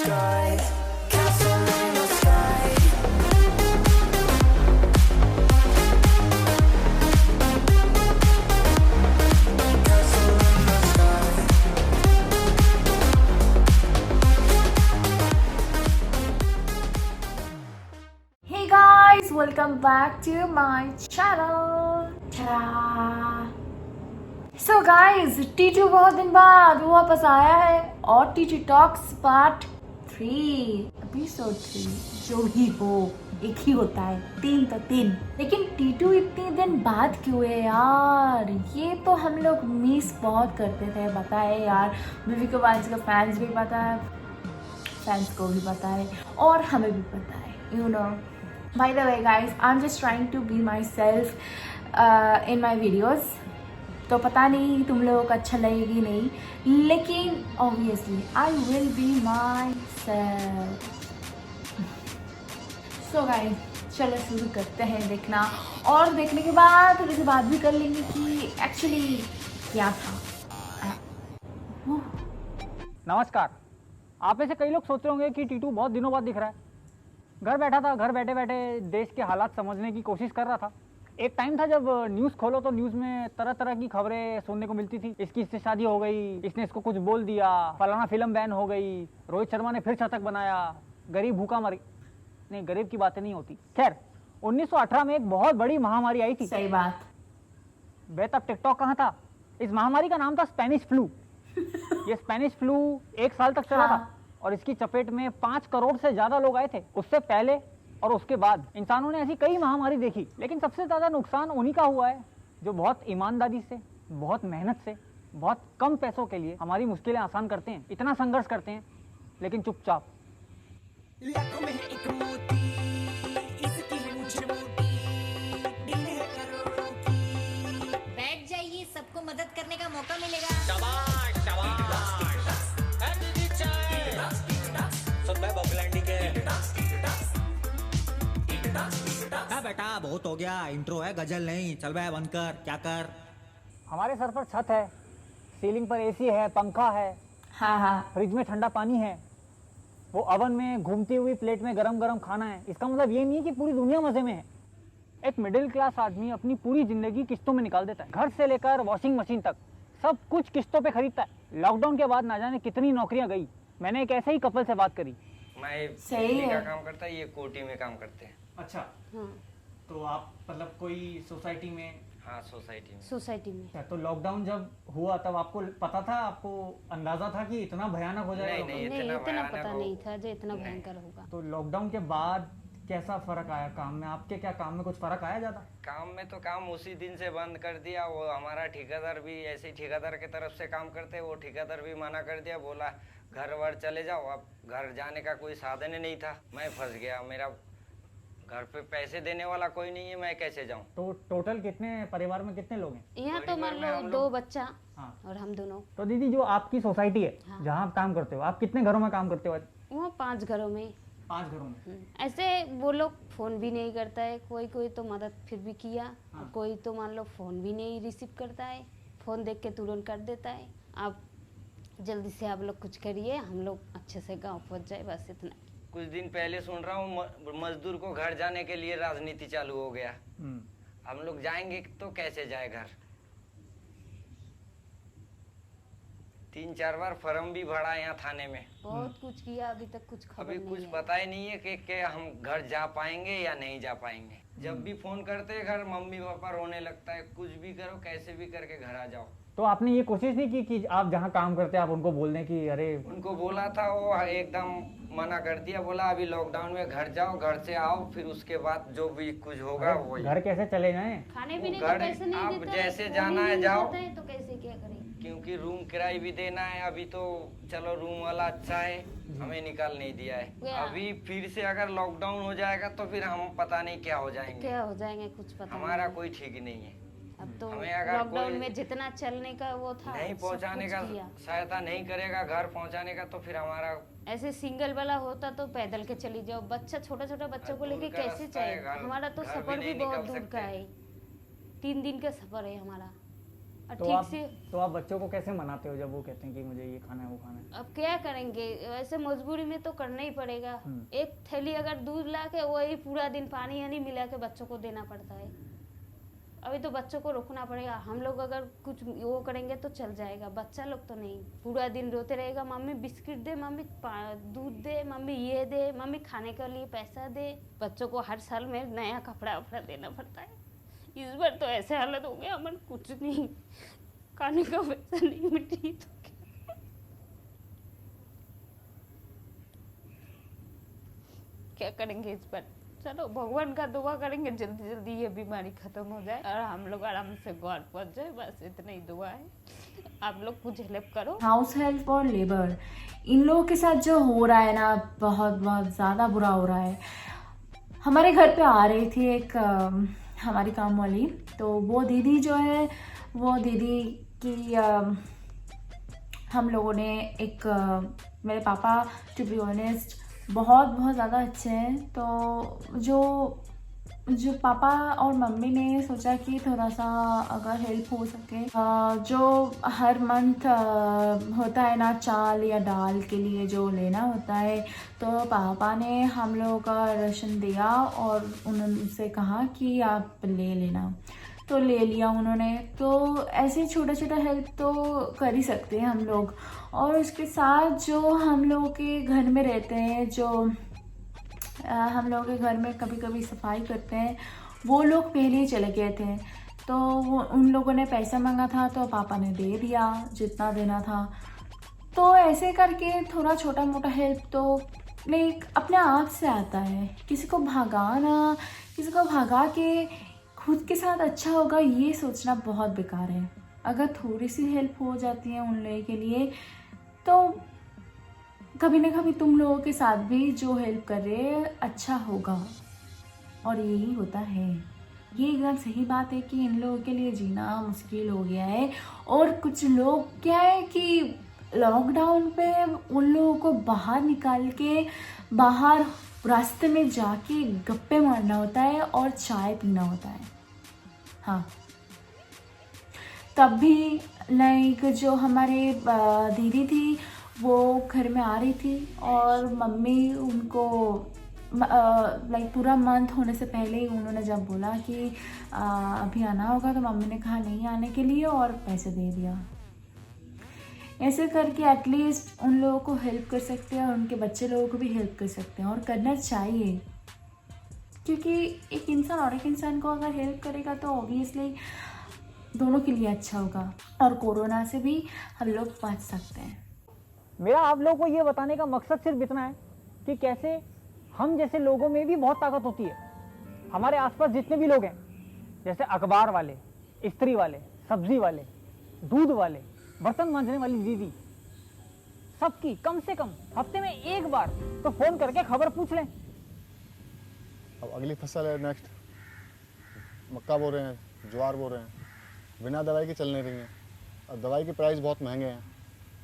skies, castle in the sky. Castle in the sky. Hey guys, welcome back to my channel. Ta-da! So guys, Titu बहुत दिन बाद वापस आया है और टीटू टॉक्स पार्ट 3 एपिसोड 3 जो ही हो एक ही होता है, 3 तो 3। लेकिन टीटू इतने दिन बाद क्यों है यार? ये तो हम लोग मिस बहुत करते थे, पता है यार। मूवी के फैंस का फैंस भी पता है, फैंस को भी पता है और हमें भी पता है, you know. By the way guys, I'm just trying to be myself in my videos. तो पता नहीं तुम लोगों को अच्छा लगेगी नहीं, लेकिन obviously I will be myself. So guys, चलो शुरू करते हैं देखना, और देखने के बाद थोड़ी सी बात भी कर लेंगे कि एक्चुअली क्या था। नमस्कार। आप में से कई लोग सोच रहे होंगे कि टीटू बहुत दिनों बाद दिख रहा है। घर बैठा था, घर बैठे बैठे देश के हालात समझने की कोशिश कर रहा था। एक टाइम था जब न्यूज़ खोलो तो न्यूज़ में तरह तरह की खबरें सुनने को मिलती थी। इससे शादी हो गई, इसने इसको कुछ बोल दिया, फलाना फिल्म बैन हो गई, रोहित शर्मा ने फिर शतक बनाया, गरीब भूखा मरी। नहीं, गरीब की बातें नहीं होती। खैर, 1918 में एक बहुत बड़ी महामारी आई थी। सही बात। बे तब टिकटॉक कहाँ था? इस महामारी का नाम था स्पेनिश फ्लू। ये स्पेनिश फ्लू 1 साल तक चला था और इसकी चपेट में 5 करोड़ से ज्यादा लोग आए थे। उससे पहले और उसके बाद इंसानों ने ऐसी कई महामारी देखी, लेकिन सबसे ज्यादा नुकसान उन्हीं का हुआ है जो बहुत ईमानदारी से, बहुत मेहनत से, बहुत कम पैसों के लिए हमारी मुश्किलें आसान करते हैं, इतना संघर्ष करते हैं लेकिन चुपचाप। लाखों में है एक मोती, इसकी मूंछ मोटी, दिल है करोड़ों की। बैठ जाइए, सबको मदद करने का मौका मिलेगा। शाबाश शाबाश। एनर्जी चाय। सुन भाई बॉकलैंडी के। बेटा बहुत हो गया, इंट्रो है गजल नहीं। चल बे बंद कर, क्या कर। हमारे सर पर छत है, सीलिंग पर एसी है, पंखा है, हाँ, फ्रिज में ठंडा पानी है, वो ओवन में घूमती हुई प्लेट में गरम गरम खाना है। इसका मतलब ये नहीं है कि पूरी दुनिया मजे में है। एक मिडिल क्लास आदमी अपनी पूरी जिंदगी किस्तों में निकाल देता है। घर से लेकर वॉशिंग मशीन तक सब कुछ किस्तों पे खरीदता है। लॉकडाउन के बाद ना जाने कितनी नौकरियां गई। मैंने एक ऐसे ही कपल से बात करी। मैं सही दिल्ली है। का काम करता है, ये कोटी में काम करते हैं। अच्छा, तो आप मतलब कोई सोसाइटी में? हाँ, सोसाइटी में। सोसाइटी में। अच्छा, तो लॉकडाउन जब हुआ तब आपको पता था, आपको अंदाजा था कि इतना भयानक हो जाएगा? नहीं, नहीं, इतना भयानक पता हो- नहीं था जो इतना भयंकर होगा। तो लॉकडाउन के बाद कैसा फर्क आया काम में? आपके क्या काम में कुछ फर्क आया ज्यादा? काम में तो काम उसी दिन से बंद कर दिया। वो हमारा ठेकेदार भी ऐसे ही ठेकेदार की तरफ से काम करते, वो ठेकेदार भी मना कर दिया, बोला घर वर चले जाओ। अब घर जाने का कोई साधन ही नहीं था, मैं फंस गया। मेरा घर पे पैसे देने वाला कोई नहीं है, मैं कैसे जाऊं? तो टोटल कितने परिवार में कितने लोग हैं? यहाँ तो मान परिवार में लो हम 2 बच्चा हाँ। और हम दोनों। तो दीदी, जो आपकी सोसाइटी है हाँ। जहाँ आप काम करते हो, आप कितने घरों में काम करते हो? वो 5 घरों में। 5 घरों में। ऐसे वो लोग फोन भी नहीं करता है, कोई कोई तो मदद फिर भी किया, हाँ। और कोई तो मान लो फोन भी नहीं रिसीव करता है, फोन देख के तुरंत कर देता है। आप जल्दी से आप लोग कुछ करिए, हम लोग अच्छे से गाँव पहुँच जाए, बस इतना। कुछ दिन पहले सुन रहा हूँ मजदूर को घर जाने के लिए राजनीति चालू हो गया। हम लोग जाएंगे तो कैसे जाए घर? 3-4 बार फॉर्म भी भरा यहाँ थाने में। बहुत कुछ किया, अभी तक कुछ खबर अभी नहीं कुछ है। पता ही नहीं है कि हम घर जा पाएंगे या नहीं जा पाएंगे। जब भी फोन करते हैं घर, मम्मी पापा रोने लगता है, कुछ भी करो कैसे भी करके घर आ जाओ। तो आपने ये कोशिश नहीं की कि आप जहाँ काम करते हैं आप उनको बोल दें कि अरे? उनको बोला था, वो एकदम मना कर दिया, बोला अभी लॉकडाउन में घर जाओ, घर से आओ, फिर उसके बाद जो भी कुछ होगा वही। घर कैसे चले जाएं? खाने पीने घर का पैसे नहीं आप देता जैसे है, जाना वो है नहीं जाओ। देता है, तो कैसे क्या करें? क्योंकि रूम किराया भी देना है। अभी तो चलो रूम वाला अच्छा है, हमें निकाल नहीं दिया है। क्या? अभी फिर से अगर लॉकडाउन हो जाएगा तो फिर हम पता नहीं क्या हो जाएंगे। क्या हो जाएंगे कुछ पता हमारा नहीं। कोई ठीक नहीं है। अब तो हमें अगर लॉकडाउन कोई में जितना चलने का वो था नहीं सब पहुंचाने कुछ का किया। सहायता नहीं करेगा घर पहुंचाने का, तो फिर हमारा ऐसे सिंगल वाला होता तो पैदल के चली जाओ। बच्चा छोटा छोटा बच्चों को दूर लेके का कैसे रास्ता है, जाए? घर- हमारा तो घर भी सफर भी नहीं बहुत निकल दूर सकते। का है, 3 दिन का सफर है हमारा। और तो ठीक आप से तो आप बच्चों को कैसे मनाते हो जब वो कहते हैं कि मुझे ये खाना है वो खाना है? अब क्या करेंगे, वैसे मजबूरी में तो करना ही पड़ेगा। एक थैली अगर दूध ला के वही पूरा दिन पानी यानी मिला के बच्चों को देना पड़ता है। अभी तो बच्चों को रोकना पड़ेगा। हम लोग अगर कुछ वो करेंगे तो चल जाएगा, बच्चा लोग तो नहीं। पूरा दिन रोते रहेगा, मम्मी बिस्किट दे, मम्मी दूध दे, मम्मी ये दे, मम्मी खाने के लिए पैसा दे। बच्चों को हर साल में नया कपड़ा वपड़ा देना पड़ता है। इस बार तो ऐसे हालत हो गया हमारे, कुछ नहीं खाने का पैसा नहीं मिली तो क्या करेंगे इस बार। चलो भगवान का दुआ करेंगे जल्दी जल्दी ये बीमारी खत्म हो जाए और हम लोग आराम से घर पहुंच जाए, बस इतना ही दुआ है। आप लोग कुछ हेल्प करो। हाउस हेल्प और लेबर, इन लोगों के साथ जो हो रहा है ना, बहुत बहुत ज़्यादा बुरा हो रहा है। हमारे घर पे आ रही थी एक हमारी काम वाली, तो वो दीदी जो है, वो दीदी की हम लोगों ने एक मेरे पापा टू बी ऑनेस्ट बहुत बहुत ज़्यादा अच्छे हैं, तो जो पापा और मम्मी ने सोचा कि थोड़ा सा अगर हेल्प हो सके, जो हर मंथ होता है ना चाल या दाल के लिए जो लेना होता है, तो पापा ने हम लोगों का राशन दिया और उनसे कहा कि आप ले लेना, तो ले लिया उन्होंने। तो ऐसे छोटा छोटा हेल्प तो कर ही सकते हैं हम लोग। और उसके साथ जो हम लोगों के घर में रहते हैं, जो हम लोगों के घर में कभी कभी सफाई करते हैं, वो लोग पहले ही चले गए थे, तो वो उन लोगों ने पैसा मांगा था तो पापा ने दे दिया जितना देना था। तो ऐसे करके थोड़ा छोटा मोटा हेल्प तो लाइक अपने आप से आता है। किसी को भगा के खुद के साथ अच्छा होगा ये सोचना बहुत बेकार है। अगर थोड़ी सी हेल्प हो जाती है उन लोगों के लिए, तो कभी ना कभी तुम लोगों के साथ भी जो हेल्प कर रहे हैं अच्छा होगा, और यही होता है। ये एकदम सही बात है कि इन लोगों के लिए जीना मुश्किल हो गया है। और कुछ लोग क्या है कि लॉकडाउन पे उन लोगों को बाहर निकाल के बाहर रास्ते में जाके गप्पे मारना होता है और चाय पीना होता है। हाँ, तब भी लाइक जो हमारे दीदी थी वो घर में आ रही थी और मम्मी उनको लाइक पूरा मंथ होने से पहले ही उन्होंने जब बोला कि अभी आना होगा, तो मम्मी ने कहा नहीं आने के लिए और पैसे दे दिया। ऐसे करके एटलीस्ट उन लोगों को हेल्प कर सकते हैं और उनके बच्चे लोगों को भी हेल्प कर सकते हैं, और करना चाहिए, क्योंकि एक इंसान और एक इंसान को अगर हेल्प करेगा तो ऑब्वियसली दोनों के लिए अच्छा होगा, और कोरोना से भी हम लोग बच सकते हैं। मेरा आप लोगों को ये बताने का मकसद सिर्फ इतना है कि कैसे हम जैसे लोगों में भी बहुत ताकत होती है। हमारे आसपास जितने भी लोग हैं, जैसे अखबार वाले, इस्त्री वाले, सब्जी वाले, दूध वाले, बर्तन मांजने वाली दीदी, सबकी कम से कम हफ्ते में एक बार तो फोन करके खबर पूछ लें। अब अगली फसल है, नेक्स्ट मक्का बो रहे हैं, ज्वार बो रहे हैं, बिना दवाई के चल नहीं रही हैं। और दवाई के प्राइस बहुत महंगे हैं,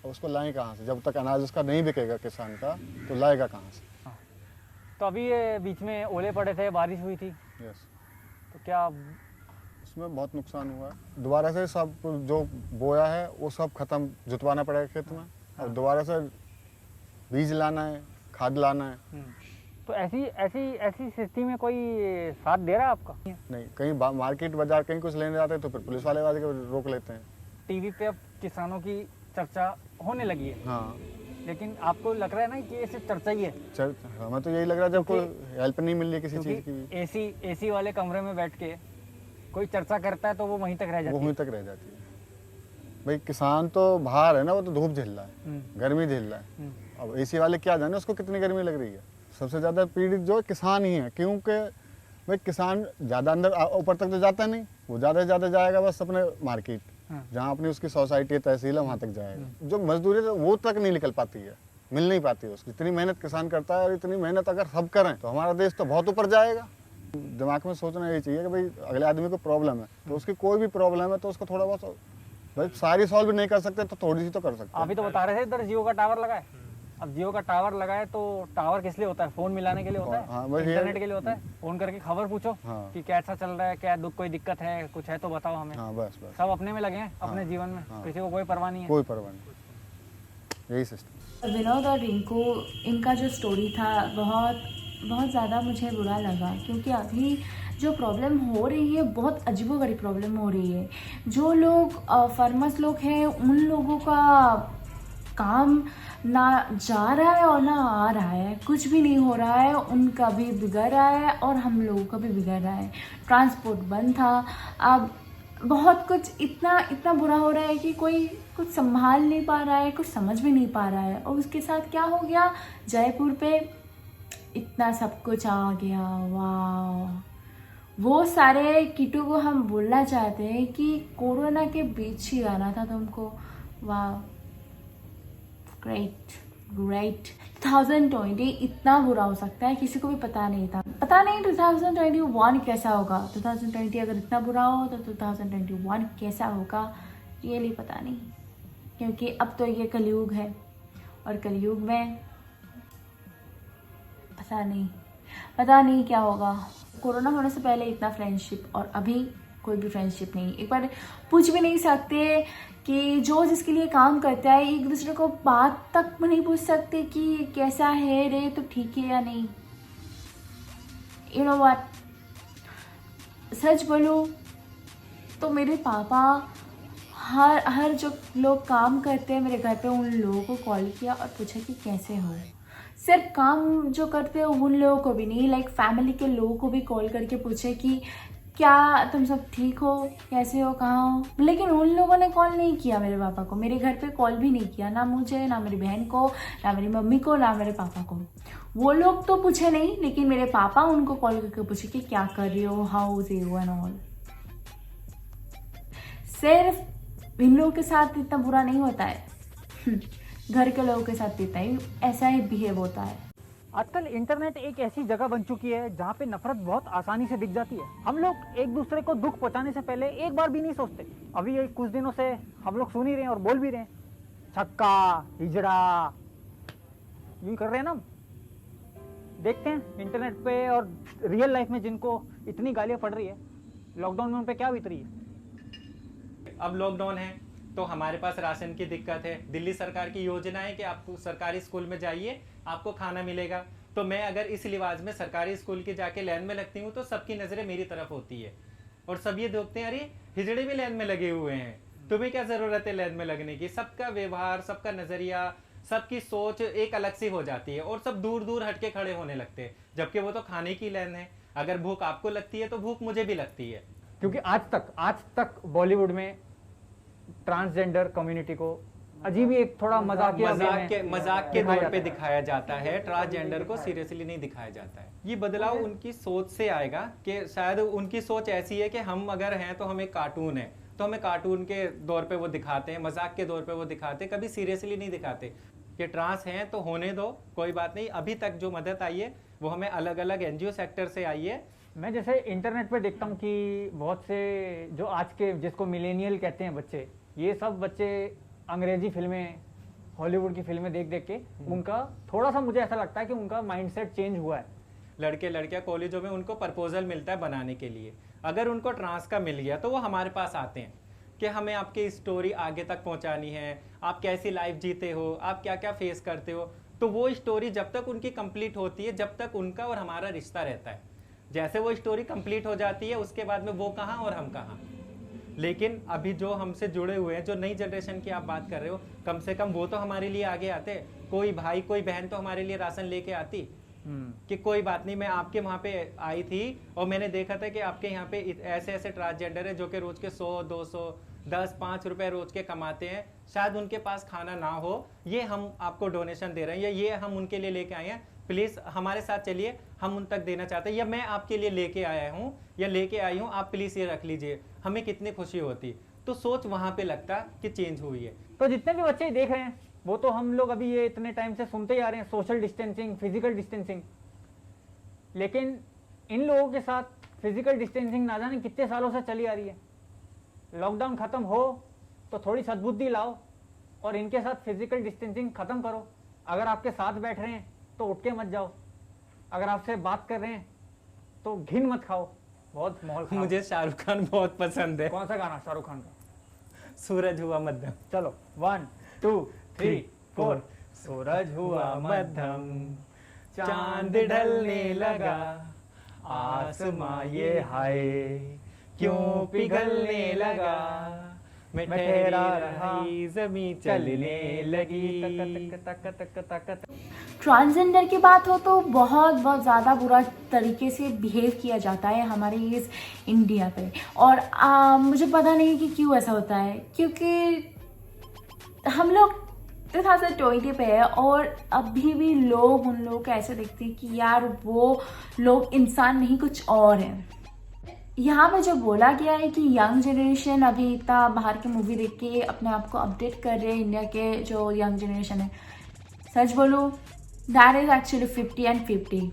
और उसको लाएं कहाँ से? जब तक अनाज उसका नहीं बिकेगा किसान का, तो लाएगा कहाँ से? तो अभी ये बीच में ओले पड़े थे, बारिश हुई थी, यस, तो क्या उसमें बहुत नुकसान हुआ है। दोबारा से सब जो बोया है वो सब खत्म, जुतवाना पड़ेगा खेत में, और दोबारा से बीज लाना है, खाद लाना है। तो ऐसी स्थिति में कोई साथ दे रहा है आपका? नहीं, कहीं मार्केट बाजार कहीं कुछ लेने जाते हैं तो फिर पुलिस वाले रोक लेते हैं। टीवी पे अब किसानों की चर्चा होने लगी है, हाँ, लेकिन आपको लग रहा है ना कि ये सिर्फ चर्चा ही है? हमें तो यही लग रहा है, जब कोई हेल्प नहीं मिल रही किसी चीज़ की। एसी वाले कमरे में बैठ के कोई चर्चा करता है तो वो वहीं तक रह जाती है। वो वहीं तक रह जाती है। भाई किसान तो बाहर है ना, वो तो धूप झेल रहा है, गर्मी झेल रहा है। अब एसी वाले क्या जाने उसको कितनी गर्मी लग रही है। सबसे ज़्यादा पीड़ित जो किसान ही है, क्योंकि भाई किसान ज़्यादा अंदर ऊपर तक तो जाता नहीं, वो ज़्यादा से ज़्यादा जाएगा बस अपने मार्केट, जहाँ अपनी उसकी सोसाइटी तहसील है वहाँ तक जाएगा। जो मजदूरी है वो तक नहीं निकल पाती है, मिल नहीं पाती है उसकी। इतनी मेहनत किसान करता है, और इतनी मेहनत अगर सब करें तो हमारा देश तो बहुत ऊपर जाएगा। दिमाग में सोचना यही चाहिए कि भाई अगले आदमी को प्रॉब्लम है, तो उसकी कोई भी प्रॉब्लम है तो उसको थोड़ा बहुत, भाई सारी सॉल्व नहीं कर सकते तो थोड़ी सी तो कर सकते हैं। अभी तो बता रहे थे इधर जियो का टावर लगा है, अब जियो का टावर लगाए तो टावर किस लिए होता है? फोन मिलाने के लिए होता है, हाँ, बस ये- इंटरनेट के लिए होता है। फोन करके खबर पूछो हाँ। कि कैसा चल रहा है, क्या दुख कोई दिक्कत है, कुछ है तो बताओ हमें। हाँ बस बस, सब अपने में लगे हैं, अपने जीवन में, हाँ। किसी को कोई परवाह नहीं है। कोई परवाह नहीं, यही सिस्टम। विनोद और रिंकू, इनका जो स्टोरी था बहुत बहुत ज़्यादा मुझे बुरा लगा, क्योंकि अभी जो प्रॉब्लम हो रही है बहुत अजीबोगरीब प्रॉब्लम हो रही है। जो लोग फार्मर्स लोग हैं उन लोगों का काम ना जा रहा है और ना आ रहा है, कुछ भी नहीं हो रहा है। उनका भी बिगड़ रहा है और हम लोगों का भी बिगड़ रहा है। ट्रांसपोर्ट बंद था, अब बहुत कुछ इतना इतना बुरा हो रहा है कि कोई कुछ संभाल नहीं पा रहा है, कुछ समझ भी नहीं पा रहा है। और उसके साथ क्या हो गया, जयपुर पे इतना सब कुछ आ गया। वाह, वो सारे कीटू को हम बोलना चाहते हैं कि कोरोना के बीच ही आना था तुमको। वाह, ग्रेट ग्रेट। 2020 इतना बुरा हो सकता है, किसी को भी पता नहीं था। पता नहीं 2021 कैसा होगा। 2020 अगर इतना बुरा हो तो 2021 कैसा होगा, रियली पता नहीं। क्योंकि अब तो ये कलयुग है और कलयुग में पता नहीं क्या होगा। कोरोना होने से पहले इतना फ्रेंडशिप और अभी कोई भी फ्रेंडशिप नहीं। एक बार पूछ भी नहीं सकते कि जो जिसके लिए काम करता है एक दूसरे को बात तक नहीं पूछ सकते कि कैसा है रे, तो ठीक है या नहीं। यू नो व्हाट, सच बोलूं तो मेरे पापा हर जो लोग काम करते हैं मेरे घर पे उन लोगों को कॉल किया और पूछा कि कैसे हो। सिर्फ काम जो करते हो उन लोगों को भी नहीं, लाइक फैमिली के लोगों को भी कॉल करके पूछे कि क्या तुम सब ठीक हो, कैसे हो, कहाँ हो। लेकिन उन लोगों ने कॉल नहीं किया मेरे पापा को, मेरे घर पे कॉल भी नहीं किया, ना मुझे, ना मेरी बहन को, ना मेरी मम्मी को, ना मेरे पापा को। वो लोग तो पूछे नहीं, लेकिन मेरे पापा उनको कॉल करके पूछे कि क्या कर रही हो, how is you and all. सिर्फ इन लोगों के साथ इतना बुरा नहीं होता है, घर के लोगों के साथ इतना ही ऐसा ही बिहेव होता है। आजकल इंटरनेट एक ऐसी जगह बन चुकी है जहाँ पे नफरत बहुत आसानी से दिख जाती है। हम लोग एक दूसरे को दुख पहुँचाने से पहले एक बार भी नहीं सोचते। अभी ये कुछ दिनों से हम लोग सुन ही रहे हैं और बोल भी रहे हैं, छक्का, हिजड़ा, यूं कर रहे हैं ना। देखते हैं इंटरनेट पे और रियल लाइफ में जिनको इतनी गालियाँ पड़ रही है, लॉकडाउन में उन पे क्या बीत रही है। अब लॉकडाउन है तो हमारे पास राशन की दिक्कत है। दिल्ली सरकार की योजना है कि आप सरकारी स्कूल में जाइए, आपको खाना मिलेगा। तो मैं अगर इस लिहाज में सरकारी स्कूल की जाके लाइन में लगती हूँ तो सबकी नज़रें मेरी तरफ होती है और सब ये देखते हैं, अरे हिजड़े भी लाइन में लगे हुए हैं, तुम्हें क्या ज़रूरत है लाइन में लगने की। सबका व्यवहार, सबका नज़रिया, सबकी सोच एक अलग सी हो जाती है और सब दूर दूर हट के खड़े होने लगते हैं, जबकि वो तो खाने की लाइन है। अगर भूख आपको लगती है तो भूख मुझे भी लगती है। क्योंकि आज तक बॉलीवुड में ट्रांसजेंडर कम्युनिटी को अजीब ही एक थोड़ा मजाक के तौर पे दिखाया जाता है, ट्रांसजेंडर को सीरियसली नहीं दिखाया जाता है। ये बदलाव उनकी सोच से आएगा कि शायद उनकी सोच ऐसी है कि हम अगर हैं तो हम एक कार्टून है, तो हमें कार्टून के दौर पे वो दिखाते हैं, मजाक के दौर पे वो दिखाते हैं, कभी सीरियसली नहीं दिखाते कि ट्रांस हैं तो होने दो, कोई बात नहीं। अभी तक जो मदद आई है वो हमें अलग अलग NGO सेक्टर से आई है। मैं जैसे इंटरनेट पे देखता हूँ कि बहुत से जो आज के जिसको मिलेनियल कहते हैं बच्चे, ये सब बच्चे अंग्रेजी फिल्में, हॉलीवुड की फिल्में देख देख के उनका थोड़ा सा, मुझे ऐसा लगता है कि उनका माइंडसेट चेंज हुआ है। लड़के लड़कियां कॉलेजों में उनको प्रपोजल मिलता है बनाने के लिए, अगर उनको ट्रांस का मिल गया तो वो हमारे पास आते हैं कि हमें आपकी स्टोरी आगे तक पहुंचानी है, आप कैसी लाइफ जीते हो, आप क्या क्या फेस करते हो। तो वो स्टोरी जब तक उनकी कंप्लीट होती है, जब तक उनका और हमारा रिश्ता रहता है। जैसे वो स्टोरी कंप्लीट हो जाती है उसके बाद में वो कहाँ और हम कहाँ। लेकिन अभी जो हमसे जुड़े हुए हैं, जो नई जनरेशन की आप बात कर रहे हो, कम से कम वो तो हमारे लिए आगे आते। कोई भाई कोई बहन तो हमारे लिए राशन लेके आती कि कोई बात नहीं, मैं आपके वहाँ पे आई थी और मैंने देखा था कि आपके यहाँ पे ऐसे ऐसे ट्रांसजेंडर है जो कि रोज के 100, 200, 10, 5 रुपए रोज के कमाते हैं, शायद उनके पास खाना ना हो, ये हम आपको डोनेशन दे रहे हैं या ये हम उनके लिए लेके आए हैं, प्लीज हमारे साथ चलिए, हम उन तक देना चाहते हैं, या मैं आपके लिए लेके आया हूँ या लेके आई हूँ, आप प्लीज ये रख लीजिए। हमें कितनी खुशी होती। तो सोच वहां पे लगता कि चेंज हुई है। तो जितने भी बच्चे देख रहे हैं वो तो हम लोग अभी ये इतने टाइम से सुनते ही आ रहे हैं, सोशल डिस्टेंसिंग, फिजिकल डिस्टेंसिंग। लेकिन इन लोगों के साथ फिजिकल डिस्टेंसिंग ना जाने कितने सालों से चली आ रही है। लॉकडाउन खत्म हो तो थोड़ी सद्बुद्धि लाओ और इनके साथ फिजिकल डिस्टेंसिंग खत्म करो, अगर आपके साथ बैठ रहे हैं तो उठ के मत जाओ, अगर आपसे बात कर रहे हैं तो घिन मत खाओ। बहुत माहौल खराब। मुझे शाहरुख खान बहुत पसंद है। कौन सा गाना शाहरुख खान का? सूरज हुआ मध्यम। चलो 1 2 3 4। सूरज हुआ मध्यम, चांद ढलने लगा, आसमां ये हाय क्यों पिघलने लगा, मैं ठहरा रही जमीन चलने लगी। तक तक तक तक। ट्रांसजेंडर की बात हो तो बहुत ज़्यादा बुरा तरीके से बिहेव किया जाता है हमारे इस इंडिया पे। और मुझे पता नहीं कि क्यों ऐसा होता है, क्योंकि हम लोग 2020 पे है और अभी भी लोग उन लोगों को ऐसे देखते हैं कि यार वो लोग इंसान नहीं कुछ और हैं। यहाँ पे जो बोला गया है कि यंग जनरेशन अभी इतना बाहर की मूवी देख के अपने आप को अपडेट कर रहे हैं, इंडिया के जो यंग जनरेशन है, सच बोलो दैट इज़ एक्चुअली 50 and 50।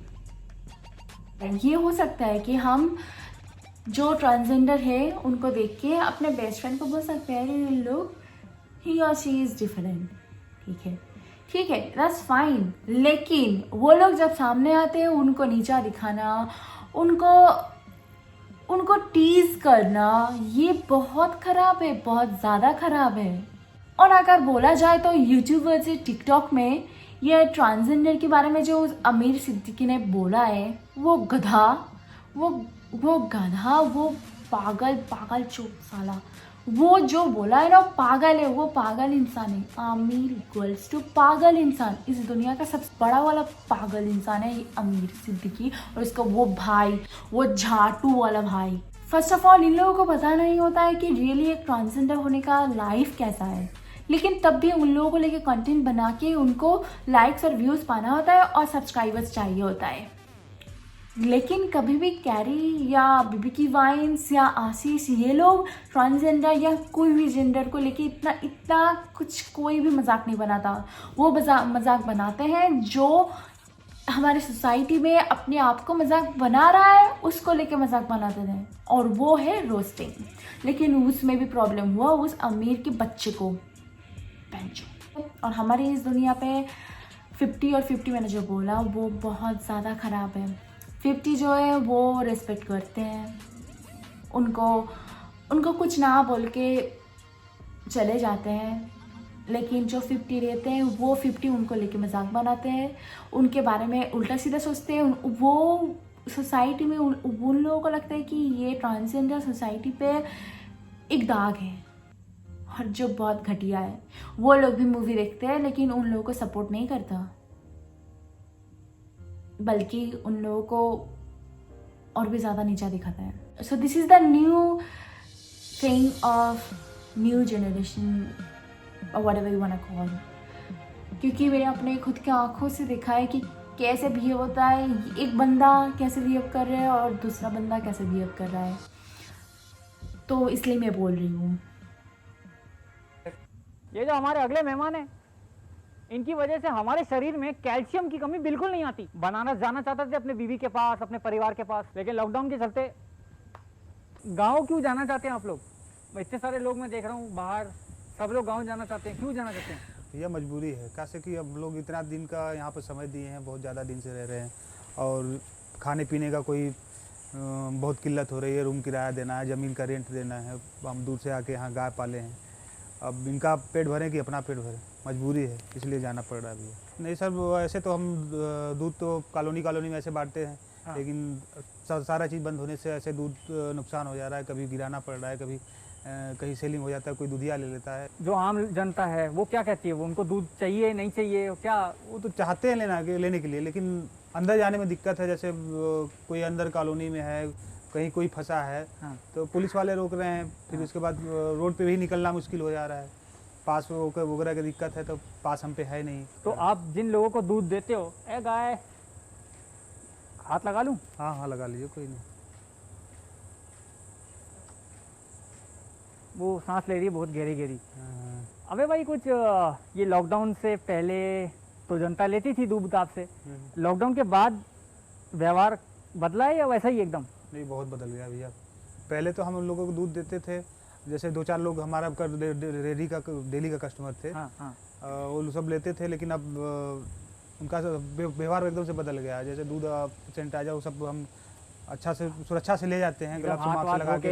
ये हो सकता है कि हम जो ट्रांसजेंडर है उनको देख के अपने बेस्ट फ्रेंड को बोल सकते हैं लोग ही और शी इज़ डिफरेंट। ठीक है दैट्स फाइन, लेकिन वो लोग जब सामने आते हैं उनको नीचा दिखाना, उनको टीज करना, ये बहुत ख़राब है, बहुत ज़्यादा ख़राब है। और अगर बोला जाए तो यूट्यूब से टिकटॉक में ये ट्रांसजेंडर के बारे में जो आमिर सिद्दीकी ने बोला है, वो गधा, वो पागल चोट साला, वो जो बोला है ना पागल है, वो पागल इंसान है। आमिर इक्वल्स टू पागल इंसान। इस दुनिया का सबसे बड़ा वाला पागल इंसान है ये आमिर सिद्दीकी, और इसका वो भाई, वो झाटू वाला भाई। फर्स्ट ऑफ ऑल इन लोगों को पता नहीं होता है कि रियली एक ट्रांसजेंडर होने का लाइफ कैसा है, लेकिन तब भी उन लोगों को लेके कंटेंट बना के उनको लाइक्स और व्यूज़ पाना होता है और सब्सक्राइबर्स चाहिए होता है। लेकिन कभी भी कैरी या बीबी वाइन्स या आशीष ये लोग ट्रांसजेंडर या कोई भी जेंडर को लेके इतना कुछ कोई भी मजाक नहीं बनाता। वो मजाक बनाते हैं जो हमारे सोसाइटी में अपने आप को मजाक बना रहा है उसको लेके मजाक बनाते हैं, और वो है रोस्टिंग। लेकिन उसमें भी प्रॉब्लम हुआ उस अमीर के बच्चे को। और हमारी इस दुनिया पे 50 और 50 मैंने जो बोला वो बहुत ज़्यादा ख़राब है। 50 जो है वो रिस्पेक्ट करते हैं, उनको कुछ ना बोल के चले जाते हैं, लेकिन जो 50 रहते हैं वो 50 उनको लेके मजाक बनाते हैं, उनके बारे में उल्टा सीधा सोचते हैं। वो सोसाइटी में उन लोगों को लगता है कि ये ट्रांसजेंडर सोसाइटी पे एक दाग है, और जो बहुत घटिया है। वो लोग भी मूवी देखते हैं लेकिन उन लोगों को सपोर्ट नहीं करता, बल्कि उन लोगों को और भी ज़्यादा नीचा दिखाता है। So this is the new thing of new generation, whatever you want to call, क्योंकि मैंने अपने खुद के आँखों से देखा है कि कैसे बिहेव होता है, एक बंदा कैसे बिहेव कर रहा है और दूसरा बंदा कैसे बिहेव कर रहा है। तो इसलिए मैं बोल रही हूँ। ये जो हमारे अगले मेहमान हैं, इनकी वजह से हमारे शरीर में कैल्शियम की कमी बिल्कुल नहीं आती। बनारस जाना चाहते थे अपने बीवी के पास, अपने परिवार के पास, लेकिन लॉकडाउन के चलते गांव क्यों जाना चाहते हैं आप लोग? इतने सारे लोग मैं देख रहा हूँ बाहर, सब लोग गांव जाना चाहते हैं, क्यों जाना चाहते हैं? यह मजबूरी है, कैसे कि अब लोग इतना दिन का यहाँ पर समय दिए हैं, बहुत ज़्यादा दिन से रह रहे हैं, और खाने पीने का कोई बहुत किल्लत हो रही है। रूम किराया देना है, ज़मीन का रेंट देना है, हम दूर से आके यहाँ गाय पाले हैं, अब इनका पेट भरें कि अपना पेट भरें, मजबूरी है, इसलिए जाना पड़ रहा है भैया। नहीं सर, ऐसे तो हम दूध तो कॉलोनी में ऐसे बांटते हैं, हाँ। लेकिन सारा चीज़ बंद होने से ऐसे दूध नुकसान हो जा रहा है, कभी गिराना पड़ रहा है, कभी कहीं सेलिंग हो जाता है, कोई दूधिया ले लेता है। जो आम जनता है वो क्या कहती है? वो उनको दूध चाहिए नहीं चाहिए क्या? वो तो चाहते हैं लेने के लिए, लेकिन अंदर जाने में दिक्कत है। जैसे कोई अंदर कॉलोनी में है, कहीं कोई फंसा है, हाँ। तो पुलिस वाले रोक रहे हैं, फिर हाँ। उसके बाद रोड पे भी निकलना मुश्किल हो जा रहा है, पास वगैरह की दिक्कत है, तो पास हम पे है नहीं। तो आप जिन लोगों को दूध देते हो, ए गाय हाथ लगा लूं? हाँ लगा लीजिए, कोई नहीं। वो सांस ले रही है बहुत गहरी। अबे भाई, कुछ ये लॉकडाउन से पहले तो जनता लेती थी दूध आपसे, लॉकडाउन के बाद व्यवहार बदला है या वैसा ही एकदम? नहीं, बहुत बदल गया भैया। पहले तो हम लोगों को दूध देते थे, जैसे 2-4 लोग हमारा डेली का कस्टमर थे, हाँ। वो लोग सब लेते थे, लेकिन अब उनका व्यवहार एकदम से बदल गया। जैसे दूध सैनिटाइजर वो सब हम अच्छा से सुरक्षा से ले जाते हैं, ग्लव्स मास्क लगा के,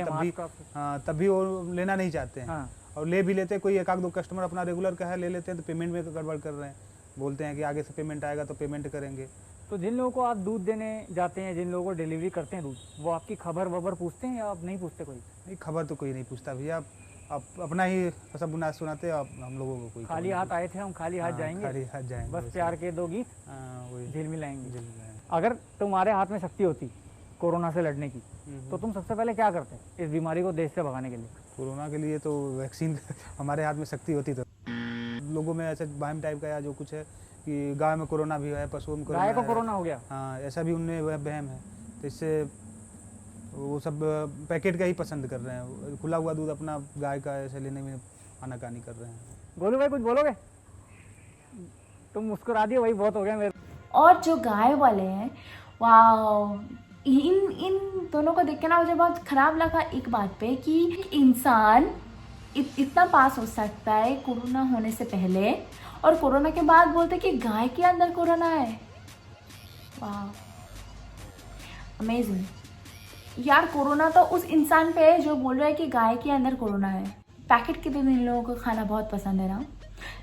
तब भी वो लेना नहीं चाहते हैं। और ले भी लेते, कोई एक आध दो कस्टमर अपना रेगुलर का है ले लेते हैं, तो पेमेंट में गड़बड़ कर रहे हैं, बोलते हैं कि आगे से पेमेंट आएगा तो पेमेंट करेंगे। तो जिन लोगों को आप दूध देने जाते हैं, जिन लोगों को डिलीवरी करते हैं दूध, वो आपकी खबर वबर पूछते हैं या आप नहीं पूछते? कोई नहीं, खबर तो कोई नहीं पूछता भैया, आप अपना ही सब बुना सुनाते, आप हम लोगों को कोई खाली हाथ आए थे, हम खाली हाथ जाएंगे, खाली हाथ जाएंगे, बस प्यार के 2 गीत वही झील मिलाएंगे। झील मिलाएंगे। अगर तुम्हारे हाथ में शक्ति होती कोरोना से लड़ने की, तो तुम सबसे पहले क्या करते इस बीमारी को देश से भगाने के लिए? कोरोना के लिए तो वैक्सीन हमारे हाथ में शक्ति होती तो लोगों में ऐसे वहम टाइप का या जो कुछ है कि गाय में कोरोना भी है, पशुओं में गाय को है। कोरोना हो गया? हाँ, ऐसा भी उनमें वहम है, तो इससे वो सब पैकेट का ही पसंद कर रहे हैं, खुला हुआ दूध अपना गाय का ऐसे लेने में आनाकानी कर रहे हैं। गोलू भाई कुछ बोलोगे? तुम मुस्कुरा दिए, वही बहुत हो गया मेरे। और जो गाय वाले हैं, वाह, इन दोनों को देख के ना मुझे बहुत ख़राब लगा एक बात पे कि इंसान इतना पास हो सकता है कोरोना होने से पहले, और कोरोना के बाद बोलते कि गाय के अंदर कोरोना है। वाह, अमेजिंग यार। कोरोना तो उस इंसान पे है जो बोल रहा है कि गाय के अंदर कोरोना है। पैकेट के दूध इन लोगों को खाना बहुत पसंद है ना।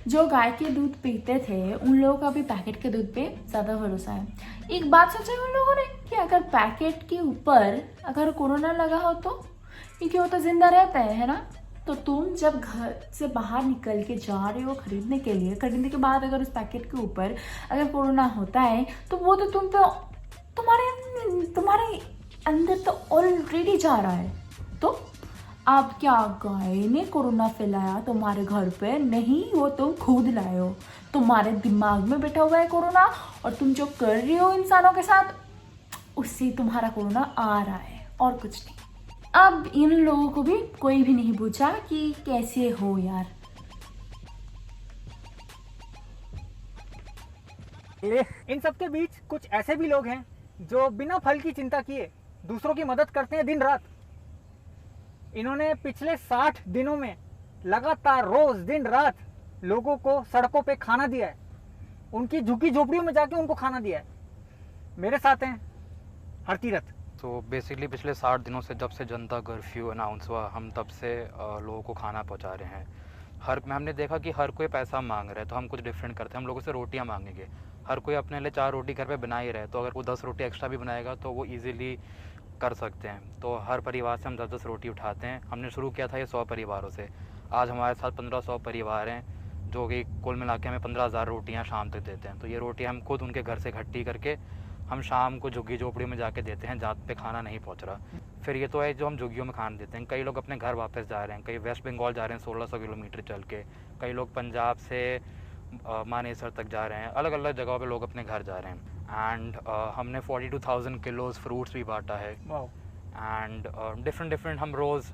जो गाय के दूध पीते थे उन लोगों का भी पैकेट के दूध पे ज़्यादा भरोसा है। एक बात सोचा उन लोगों ने कि अगर पैकेट के ऊपर अगर कोरोना लगा हो तो, क्योंकि वो तो जिंदा रहता है ना। तो तुम जब घर से बाहर निकल के जा रहे हो खरीदने के लिए, खरीदने के बाद अगर उस पैकेट के ऊपर अगर कोरोना होता है तो वो तो तुम्हारे अंदर तो ऑलरेडी जा रहा है। तो अब क्या गाय ने कोरोना फैलाया तुम्हारे घर पे? नहीं, वो तुम खुद लाए हो। तुम्हारे दिमाग में बैठा हुआ है कोरोना, और तुम जो कर रही हो इंसानों के साथ उससे तुम्हारा कोरोना आ रहा है, और कुछ नहीं। अब इन लोगों को भी कोई भी नहीं पूछा कि कैसे हो यार। इन सब के बीच कुछ ऐसे भी लोग हैं जो बिना फल की चिंता किए दूसरों की मदद करते हैं दिन रात। इन्होंने पिछले 60 दिनों में लगातार रोज दिन रात लोगों को सड़कों पे खाना दिया है, उनकी झुग्गी झोपड़ियों में जाके उनको खाना दिया है। मेरे साथ हैं हरतीरथ। तो बेसिकली पिछले 60 दिनों से जब से जनता कर्फ्यू अनाउंस हुआ, हम तब से लोगों को खाना पहुंचा रहे हैं। हमने देखा कि हर कोई पैसा मांग रहा है, तो हम कुछ डिफरेंट करते हैं। हम लोगों से रोटियां मांगेंगे, हर कोई अपने लिए 4 रोटी घर पे बना ही रहे, तो अगर वो 10 रोटी एक्स्ट्रा भी बनाएगा तो वो ईजिली कर सकते हैं। तो हर परिवार से हम 10-10 रोटी उठाते हैं। हमने शुरू किया था ये 100 परिवारों से। आज हमारे साथ 1500 परिवार हैं, जो कि कुल मिला के हमें 15,000 रोटियाँ शाम तक देते हैं। तो ये रोटियाँ हम खुद उनके घर से इकट्ठी करके हम शाम को झुग्गी झोपड़ी में जाके देते हैं जहाँ पे खाना नहीं पहुँच रहा। फिर ये तो है जो हम झुग्गियों में खाना देते हैं। कई लोग अपने घर वापस जा रहे हैं, कई वेस्ट बंगाल जा रहे हैं 1600 किलोमीटर चल के, कई लोग पंजाब से मानेसर तक जा रहे हैं, अलग अलग जगहों पे लोग अपने घर जा रहे हैं। एंड हमने 42,000 किलोज फ्रूट्स भी बांटा है। एंड डिफरेंट हम रोज़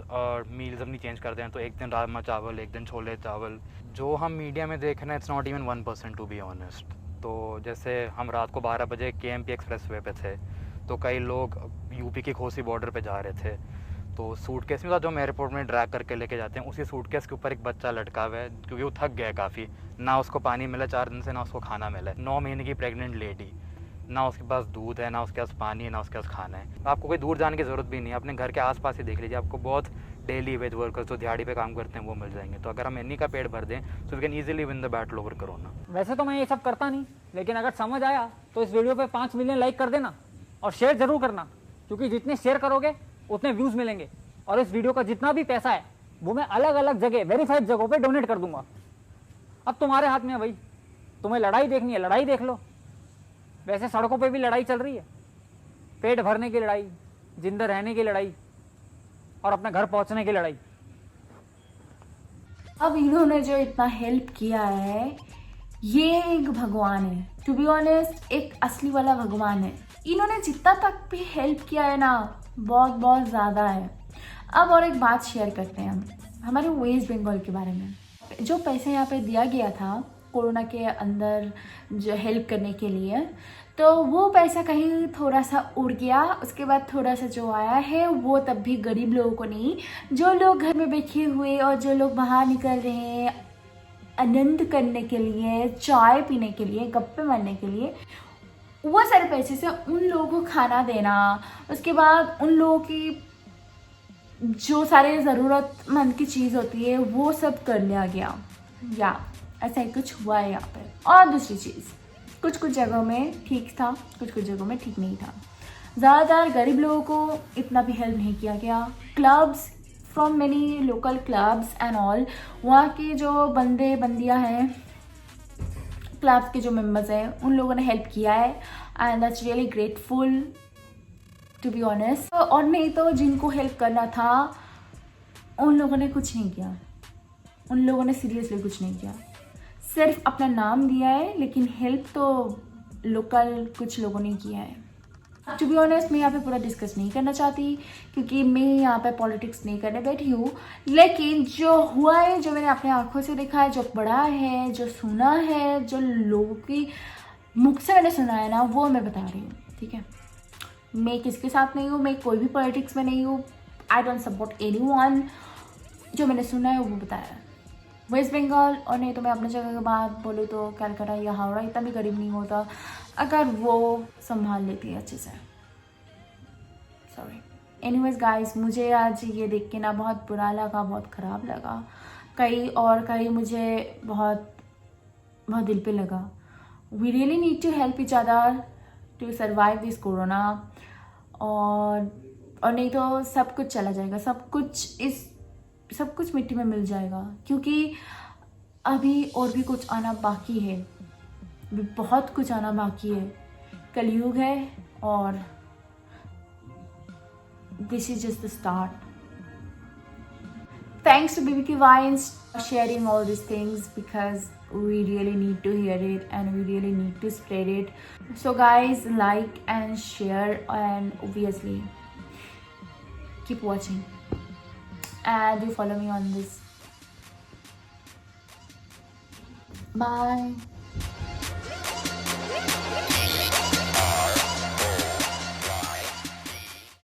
मील्स अपनी चेंज करते हैं। तो एक दिन राजमा चावल, एक दिन छोले चावल। जो हम मीडिया में देख रहे हैं, it's not even 1% to be honest. तो जैसे हम रात को 12 बजे KMP एक्सप्रेसवे पे थे, तो कई लोग यूपी की खोसी बॉर्डर पे जा रहे थे। तो सूटकेस में जो हम एयरपोर्ट में ड्रैग करके लेके जाते हैं, उसी सूटकेस के ऊपर एक बच्चा लटका हुआ है, क्योंकि वो थक गया है काफ़ी। ना उसको पानी मिला 4 दिन से, ना उसको खाना मिला। 9 महीने की प्रेग्नेंट लेडी, ना उसके पास दूध है, ना उसके पास पानी है, ना उसके पास खाना है। आपको कोई दूर जाने की ज़रूरत भी नहीं है, अपने घर के आसपास ही देख लीजिए, आपको बहुत डेली वेज वर्कर्स जो दिहाड़ी पे काम करते हैं वो मिल जाएंगे। तो अगर हम इन्हीं का पेट भर दें तो we can easily win the battle over corona. वैसे तो मैं ये सब करता नहीं, लेकिन अगर समझ आया तो इस वीडियो पे 5 मिलियन लाइक कर देना और शेयर जरूर करना, क्योंकि जितने शेयर करोगे उतने व्यूज़ मिलेंगे। और इस वीडियो का जितना भी पैसा है वो मैं अलग अलग जगह, वेरीफाइड जगहों पे डोनेट कर दूंगा। अब तुम्हारे हाथ में है भाई, तुम्हें लड़ाई देखनी है लड़ाई देख लो। वैसे सड़कों पे भी लड़ाई चल रही है, पेट भरने की लड़ाई, जिंदा रहने की लड़ाई, और अपने घर पहुंचने की लड़ाई। अब इन्होंने जो इतना हेल्प किया है, ये एक भगवान है। टू बी ऑनेस्ट, एक असली वाला भगवान है। इन्होंने जितना तक भी हेल्प किया है ना, बहुत बहुत ज़्यादा है। अब और एक बात शेयर करते हैं हम हमारे वेस्ट बंगाल के बारे में। जो पैसे यहाँ पे दिया गया था कोरोना के अंदर जो हेल्प करने के लिए, तो वो पैसा कहीं थोड़ा सा उड़ गया। उसके बाद थोड़ा सा जो आया है वो तब भी गरीब लोगों को नहीं, जो लोग घर में बैठे हुए और जो लोग बाहर निकल रहे हैं आनंद करने के लिए, चाय पीने के लिए, गप्पे मारने के लिए, वो सारे पैसे से उन लोगों को खाना देना, उसके बाद उन लोगों की जो सारे ज़रूरतमंद की चीज़ होती है वो सब कर लिया गया। या ऐसा ही कुछ हुआ है यहाँ पर। और दूसरी चीज़, कुछ कुछ जगहों में ठीक था, कुछ कुछ जगहों में ठीक नहीं था। ज़्यादातर गरीब लोगों को इतना भी हेल्प नहीं किया गया। Clubs, from many local clubs and all, वहाँ के जो बंदे बंदियाँ हैं, क्लब्स के जो मेंबर्स हैं, उन लोगों ने हेल्प किया है and that's really grateful to be honest. और नहीं तो जिनको हेल्प करना था उन लोगों ने कुछ नहीं किया, उन लोगों ने सीरियसली कुछ नहीं किया, सिर्फ अपना नाम दिया है, लेकिन हेल्प तो लोकल कुछ लोगों ने किया है। टू बी ऑनेस्ट मैं यहाँ पे पूरा डिस्कस नहीं करना चाहती क्योंकि मैं यहाँ पे पॉलिटिक्स नहीं करने बैठी हूँ, लेकिन जो हुआ है, जो मैंने अपने आंखों से देखा है, जो पढ़ा है, जो सुना है, जो लोगों की मुख से मैंने सुना है ना, वो मैं बता रही हूँ, ठीक है। मैं किसके साथ नहीं हूँ, मैं कोई भी पॉलिटिक्स में नहीं हूँ, आई डोंट सपोर्ट एनीवन। जो मैंने सुना है वो बताया। वेस्ट बंगाल और नहीं तो मैं अपने जगह की बात बोलूँ तो कलकत्ता या हावड़ा इतना भी गरीब नहीं होता अगर वो संभाल लेती है अच्छे से। सॉरी। एनीवेज गाइस, मुझे आज ये देख के ना बहुत बुरा लगा, बहुत ख़राब लगा, कई मुझे बहुत बहुत दिल पे लगा। We really need to help each other to survive this corona. और नहीं तो सब कुछ चला जाएगा, सब कुछ मिट्टी में मिल जाएगा, क्योंकि अभी और भी कुछ आना बाकी है, अभी बहुत कुछ आना बाकी है। कलयुग है और this is just the start. Thanks to BBQ Vines for sharing all these things because we really need to hear it and we really need to spread it. So guys, like and share and obviously keep watching and do follow me on this. Bye.